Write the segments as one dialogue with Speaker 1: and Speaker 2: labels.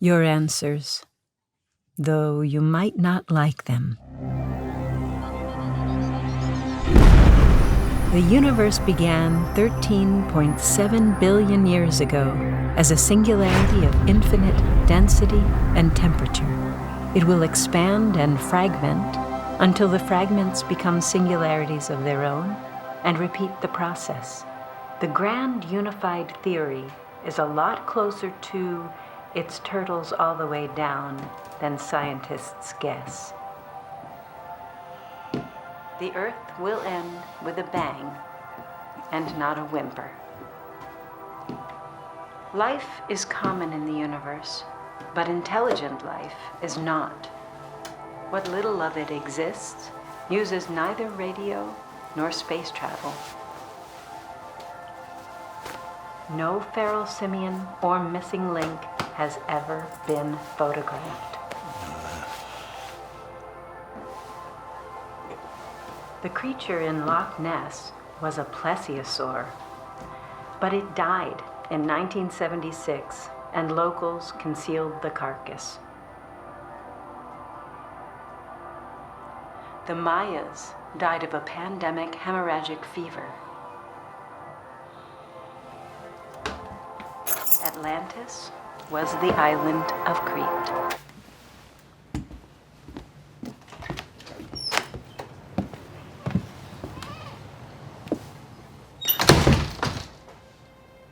Speaker 1: Your answers, though you might not like them. The universe began 13.7 billion years ago as a singularity of infinite density and temperature. It will expand and fragment until the fragments become singularities of their own and repeat the process. The grand unified theory is a lot closer to its turtles all the way down than scientists guess. The Earth will end with a bang and not a whimper. Life is common in the universe, but intelligent life is not. What little of it exists uses neither radio nor space travel. No feral simian or missing link has ever been photographed. The creature in Loch Ness was a plesiosaur, but it died in 1976 and locals concealed the carcass. The Mayas died of a pandemic hemorrhagic fever. Atlantis was the island of Crete.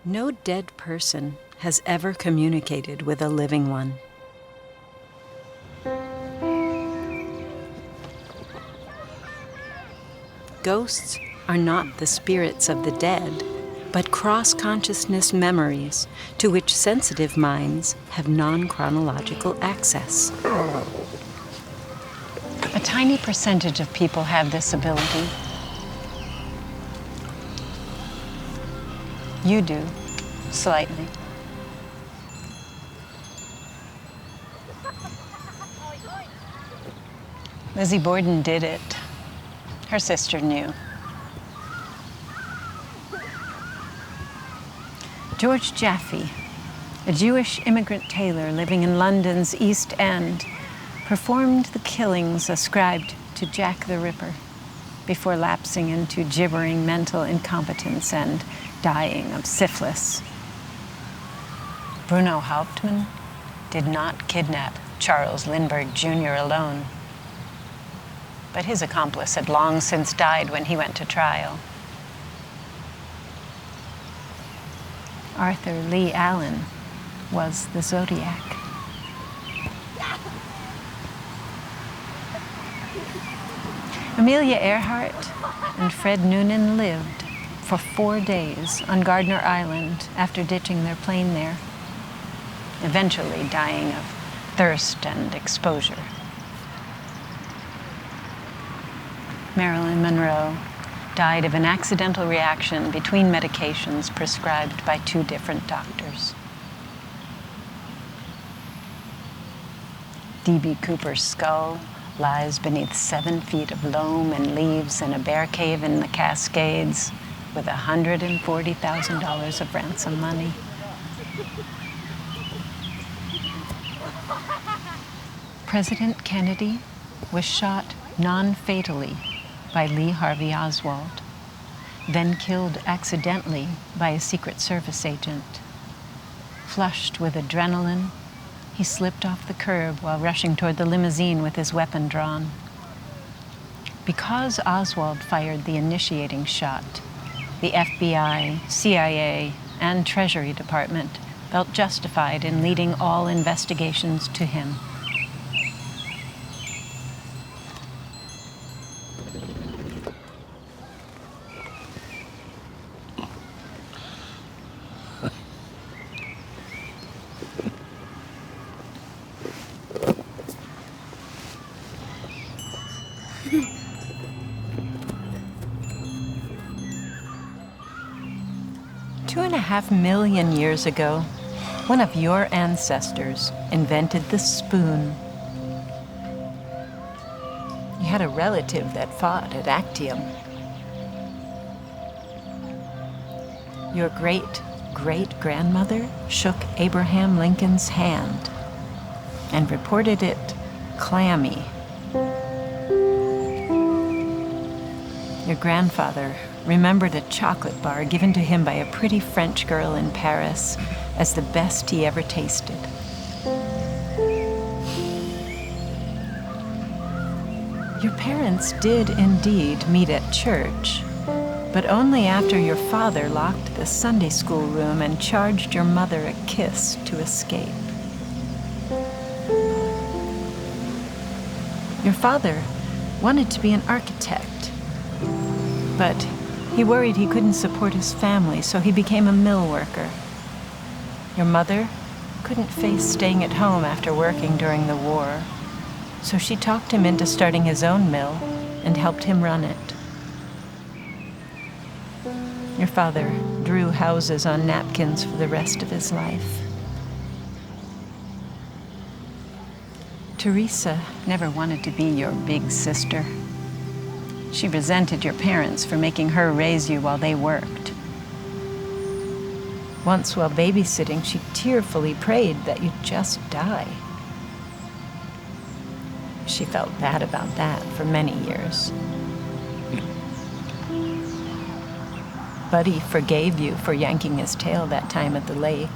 Speaker 1: No dead person has ever communicated with a living one. Ghosts are not the spirits of the dead, but cross-consciousness memories to which sensitive minds have non-chronological access.
Speaker 2: A tiny percentage of people have this ability. You do, slightly. Lizzie Borden did it. Her sister knew. George Jaffe, a Jewish immigrant tailor living in London's East End, performed the killings ascribed to Jack the Ripper before lapsing into gibbering mental incompetence and dying of syphilis. Bruno Hauptmann did not kidnap Charles Lindbergh Jr. alone, but his accomplice had long since died when he went to trial. Arthur Lee Allen was the Zodiac. Amelia Earhart and Fred Noonan lived for 4 days on Gardner Island after ditching their plane there, eventually dying of thirst and exposure. Marilyn Monroe died of an accidental reaction between medications prescribed by 2 different doctors. D.B. Cooper's skull lies beneath 7 feet of loam and leaves in a bear cave in the Cascades with $140,000 of ransom money. President Kennedy was shot non-fatally by Lee Harvey Oswald, then killed accidentally by a Secret Service agent. Flushed with adrenaline, he slipped off the curb while rushing toward the limousine with his weapon drawn. Because Oswald fired the initiating shot, the FBI, CIA, and Treasury Department felt justified in leading all investigations to him.
Speaker 1: Two and a half million years ago, one of your ancestors invented the spoon. You had a relative that fought at Actium. Your great-great-grandmother shook Abraham Lincoln's hand
Speaker 2: and reported it clammy. Your grandfather remembered a chocolate bar given to him by a pretty French girl in Paris as the best he ever tasted. Your parents did indeed meet at church, but only after your father locked the Sunday school room and charged your mother a kiss to escape. Your father wanted to be an architect, but he worried he couldn't support his family, so he became a mill worker. Your mother couldn't face staying at home after working during the war, so she talked him into starting his own mill and helped him run it. Your father drew houses on napkins for the rest of his life. Teresa never wanted to be your big sister. She resented your parents for making her raise you while they worked. Once while babysitting, she tearfully prayed that you'd just die. She felt bad about that for many years. Buddy forgave you for yanking his tail that time at the lake.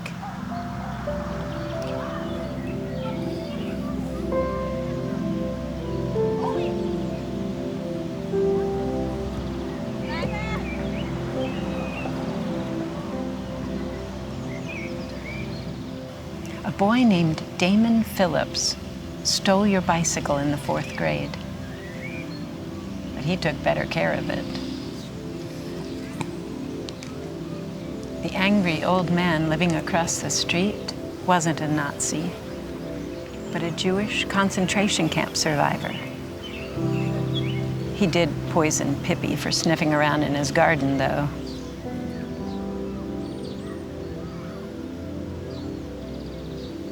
Speaker 2: A boy named Damon Phillips stole your bicycle in the 4th grade, but he took better care of it. The angry old man living across the street wasn't a Nazi, but a Jewish concentration camp survivor. He did poison Pippi for sniffing around in his garden, though.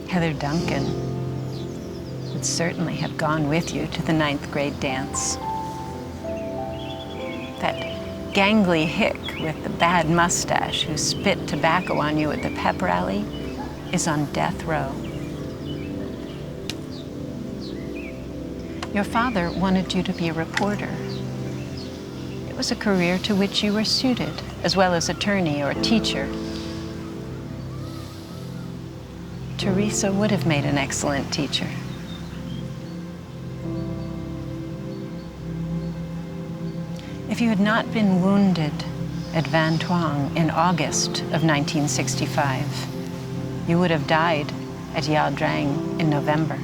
Speaker 2: Heather Duncan would certainly have gone with you to the 9th grade dance. That gangly hick with the bad mustache who spit tobacco on you at the pep rally is on death row. Your father wanted you to be a reporter. It was a career to which you were suited, as well as attorney or teacher. Teresa would have made an excellent teacher. If you had not been wounded at Van Thuong in August of 1965, you would have died at Ia Drang in November.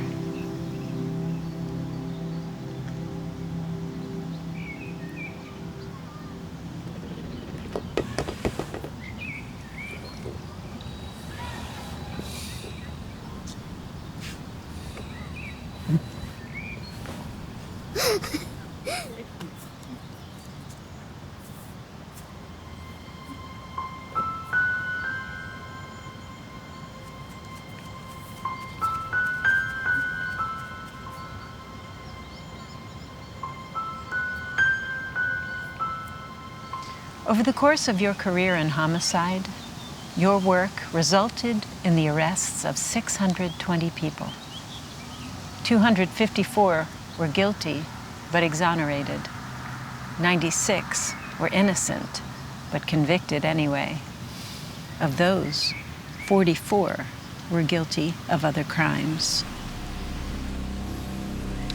Speaker 2: Over the course of your career in homicide, your work resulted in the arrests of 620 people. 254 were guilty but exonerated. 96 were innocent but convicted anyway. Of those, 44 were guilty of other crimes.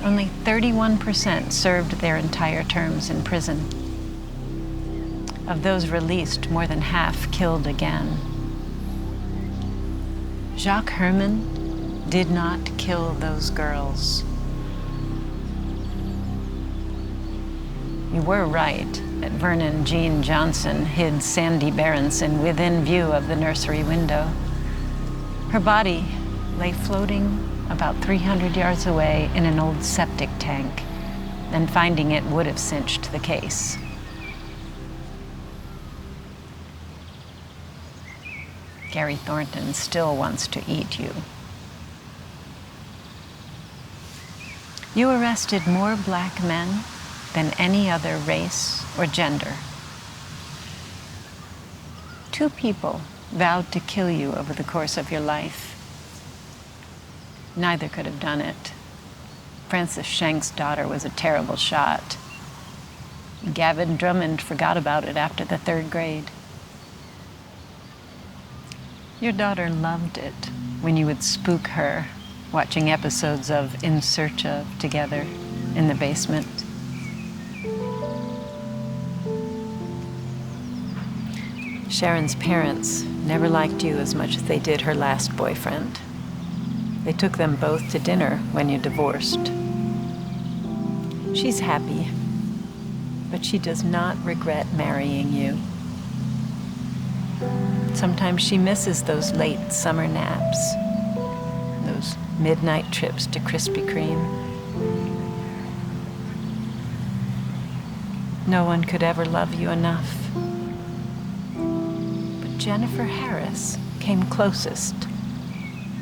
Speaker 2: Only 31% served their entire terms in prison. Of those released, more than half killed again. Jacques Herman did not kill those girls. You were right that Vernon Jean Johnson hid Sandy Berenson within view of the nursery window. Her body lay floating about 300 yards away in an old septic tank, and finding it would have cinched the case. Gary Thornton still wants to eat you. You arrested more black men than any other race or gender. 2 people vowed to kill you over the course of your life. Neither could have done it. Francis Schenk's daughter was a terrible shot. Gavin Drummond forgot about it after the 3rd grade. Your daughter loved it when you would spook her, watching episodes of In Search of together in the basement. Sharon's parents never liked you as much as they did her last boyfriend. They took them both to dinner when you divorced. She's happy, but she does not regret marrying you. Sometimes she misses those late summer naps, those midnight trips to Krispy Kreme. No one could ever love you enough. But Jennifer Harris came closest.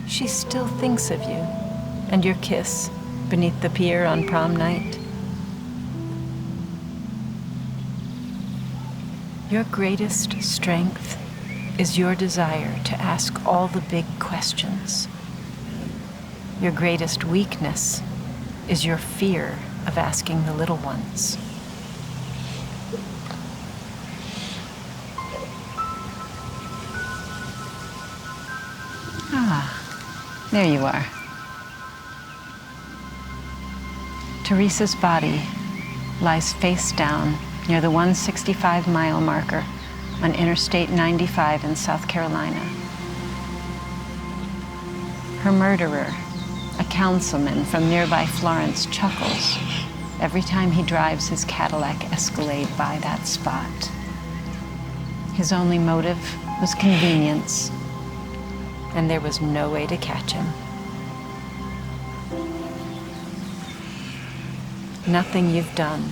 Speaker 2: She still thinks of you and your kiss beneath the pier on prom night. Your greatest strength is your desire to ask all the big questions. Your greatest weakness is your fear of asking the little ones. Ah, there you are. Teresa's body lies face down near the 165-mile marker on Interstate 95 in South Carolina. Her murderer, a councilman from nearby Florence, chuckles every time he drives his Cadillac Escalade by that spot. His only motive was convenience, and there was no way to catch him. Nothing you've done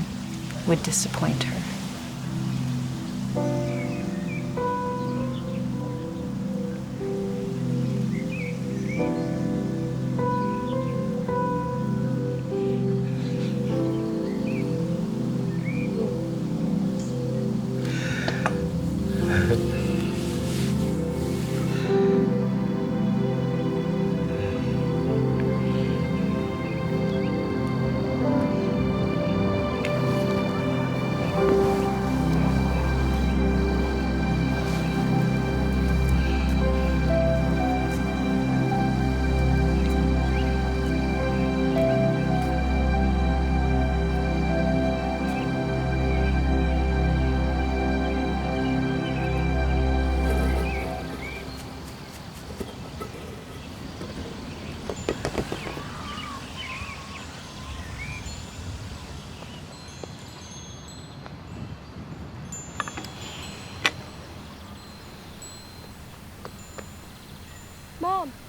Speaker 2: would disappoint her.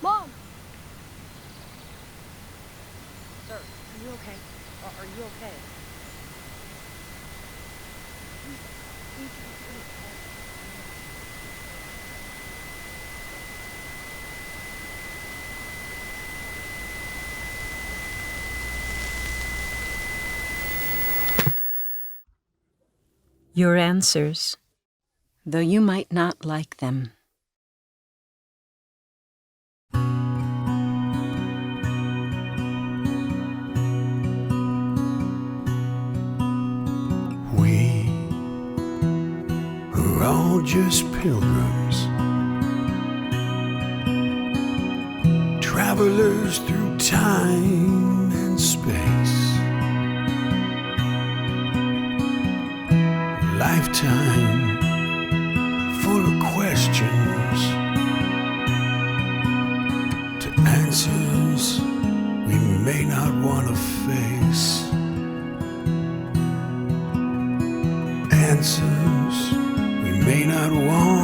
Speaker 3: Mom! Sir, are you okay? Are you okay?
Speaker 1: Your answers, though you might not like them.
Speaker 4: We are all just pilgrims, travelers through time and space. Lifetime full of questions, to answers we may not want to face. Answers we may not want